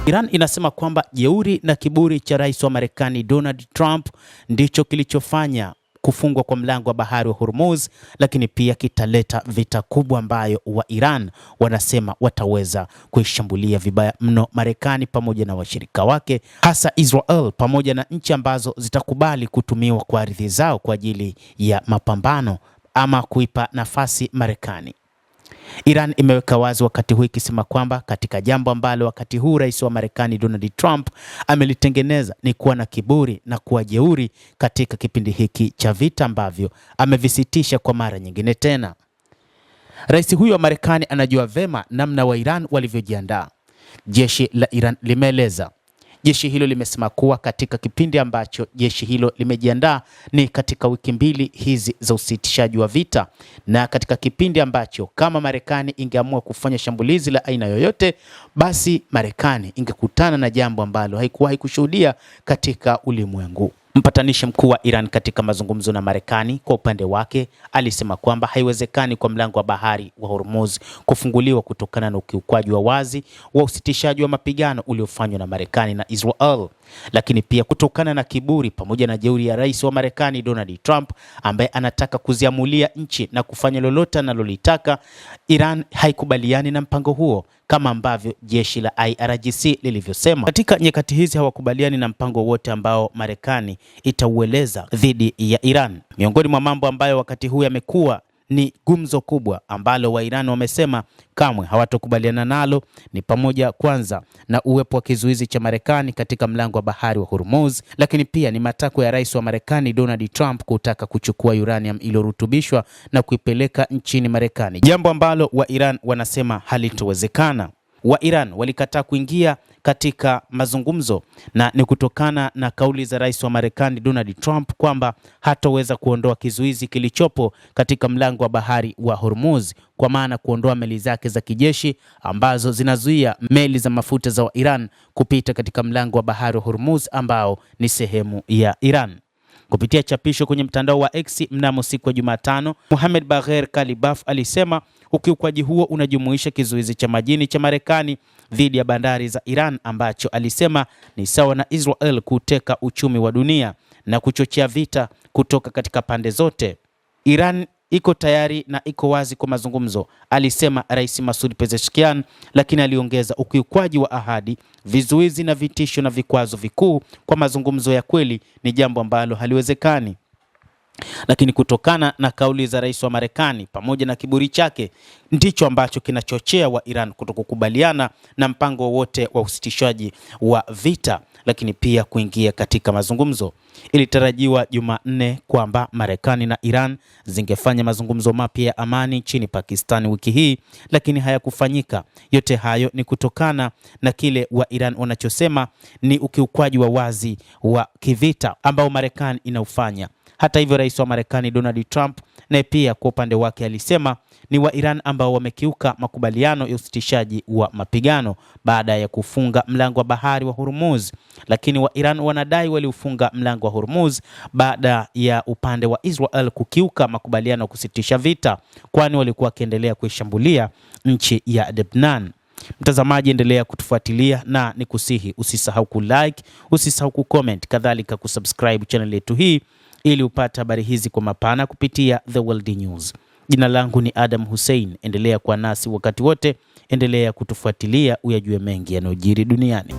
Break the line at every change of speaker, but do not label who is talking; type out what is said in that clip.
Iran inasema kwamba jeuri na kiburi cha rais wa Marekani Donald Trump ndicho kilichofanya kufungwa kwa mlango wa bahari wa Hormuz, lakini pia kitaleta vita kubwa ambayo wa Iran wanasema wataweza kuishambulia vibaya mno Marekani pamoja na washirika wake, hasa Israel pamoja na nchi ambazo zitakubali kutumiwa kwa ardhi zao kwa ajili ya mapambano ama kuipa nafasi Marekani. Iran imeweka wazi wakati huu ikisema kwamba katika jambo ambalo wakati huu rais wa Marekani Donald Trump amelitengeneza ni kuwa na kiburi na kuwa jeuri katika kipindi hiki cha vita ambavyo amevisitisha kwa mara nyingine tena. Rais huyu wa Marekani anajua vema namna wa Iran walivyojiandaa. Jeshi la Iran limeeleza. Jeshi hilo limesema kuwa katika kipindi ambacho jeshi hilo limejiandaa ni katika wiki mbili hizi za usitishaji wa vita, na katika kipindi ambacho kama Marekani ingeamua kufanya shambulizi la aina yoyote, basi Marekani ingekutana na jambo ambalo haikuwahi kushuhudia katika ulimwengu. Mpatanishi mkuu wa Iran katika mazungumzo na Marekani kwa upande wake alisema kwamba haiwezekani kwa mlango wa bahari wa Hormuz kufunguliwa kutokana na ukiukwaji wa wazi wa usitishaji wa mapigano uliofanywa na Marekani na Israel, lakini pia kutokana na kiburi pamoja na jeuri ya rais wa Marekani Donald Trump ambaye anataka kuziamulia nchi na kufanya lolote analolitaka. Iran haikubaliani na mpango huo kama ambavyo jeshi la IRGC lilivyosema. Katika nyakati hizi hawakubaliani na mpango wote ambao Marekani itaueleza dhidi ya Iran. Miongoni mwa mambo ambayo wakati huu yamekuwa ni gumzo kubwa ambalo wa Iran wamesema kamwe hawatokubaliana nalo ni pamoja kwanza na uwepo wa kizuizi cha Marekani katika mlango wa bahari wa Hormuz, lakini pia ni matakwa ya rais wa Marekani Donald Trump kutaka kuchukua uranium iliyorutubishwa na kuipeleka nchini Marekani, jambo ambalo wa Iran wanasema halitowezekana. Wa Iran walikataa kuingia katika mazungumzo na ni kutokana na kauli za rais wa Marekani Donald Trump kwamba hataweza kuondoa kizuizi kilichopo katika mlango wa bahari wa Hormuz, kwa maana kuondoa meli zake za kijeshi ambazo zinazuia meli za mafuta za Iran kupita katika mlango wa bahari wa Hormuz ambao ni sehemu ya Iran. Kupitia chapisho kwenye mtandao wa X mnamo siku ya Jumatano, Mohamed Bagher Kalibaf alisema ukiukwaji huo unajumuisha kizuizi cha majini cha Marekani dhidi ya bandari za Iran ambacho alisema ni sawa na Israel kuteka uchumi wa dunia na kuchochea vita kutoka katika pande zote. Iran iko tayari na iko wazi kwa mazungumzo, alisema Rais Masoud Pezeshkian, lakini aliongeza ukiukwaji wa ahadi, vizuizi na vitisho na vikwazo vikuu kwa mazungumzo ya kweli ni jambo ambalo haliwezekani. Lakini kutokana na kauli za rais wa Marekani pamoja na kiburi chake ndicho ambacho kinachochea wa Iran kutokukubaliana na mpango wowote wa usitishaji wa vita, lakini pia kuingia katika mazungumzo. Ilitarajiwa Jumanne kwamba Marekani na Iran zingefanya mazungumzo mapya ya amani nchini Pakistan wiki hii, lakini hayakufanyika. Yote hayo ni kutokana na kile wa Iran wanachosema ni ukiukwaji wa wazi wa kivita ambao Marekani inaufanya. Hata hivyo, rais wa Marekani Donald Trump naye pia kwa upande wake alisema ni wa Iran ambao wamekiuka makubaliano ya usitishaji wa mapigano baada ya kufunga mlango wa bahari wa Hormuz, lakini wa Iran wanadai waliufunga mlango wa Hormuz baada ya upande wa Israel kukiuka makubaliano ya kusitisha vita, kwani walikuwa wakiendelea kuishambulia nchi ya Lebanon. Mtazamaji, endelea kutufuatilia na nikusihi usisahau kulike, usisahau kucomment, kadhalika kusubscribe channel yetu hii ili upate habari hizi kwa mapana kupitia The World News. Jina langu ni Adam Hussein. Endelea kuwa nasi wakati wote, endelea kutufuatilia uyajue mengi yanayojiri duniani.